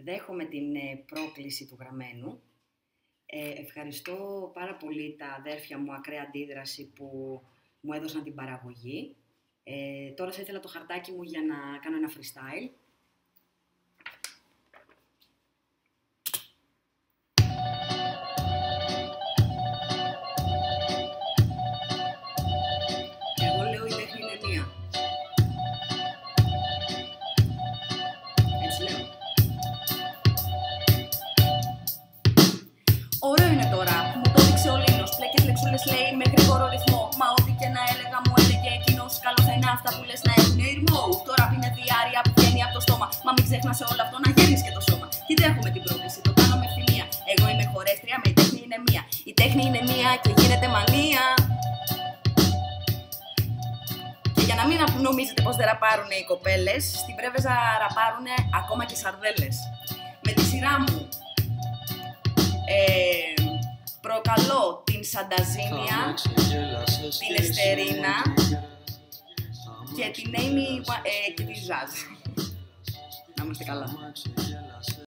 Δέχομαι την πρόκληση του γραμμένου. Ευχαριστώ πάρα πολύ τα αδέρφια μου, ακραία αντίδραση, που μου έδωσαν την παραγωγή. Τώρα θα ήθελα το χαρτάκι μου για να κάνω ένα freestyle. Εγώ λέω η τέχνη είναι μία. Έτσι λέω. Ωραίο είναι τώρα που μου το έδειξε ο Λίνος. Πλέκες λεξούλες λέει με γρήγορο ρυθμό. Μα ό,τι και να έλεγα μου έλεγε εκείνος. Καλό θα είναι αυτά που λες να έχουν ήρμο. Τώρα που είναι διάρρεια που βγαίνει από το στόμα. Μα μην ξέχνας σε όλο αυτό να γέρνεις και το σώμα. Τι δέχομαι την πρόκληση, το κάνω με ευθυμία. Εγώ είμαι χορεύτρια, με η τέχνη είναι μία. Η τέχνη είναι μία και γίνεται μανία. Και για να μην νομίζετε πως δεν ραπάρουνε οι κοπέλες, στην Πρέβεζα ραπάρουνε ακόμα και σαρδέλες. Με τη σειρά μου προκαλώ την Σανταζίνια, την Εστερίνα και την Έιμι και τη Ζάζ. Να είμαστε καλά.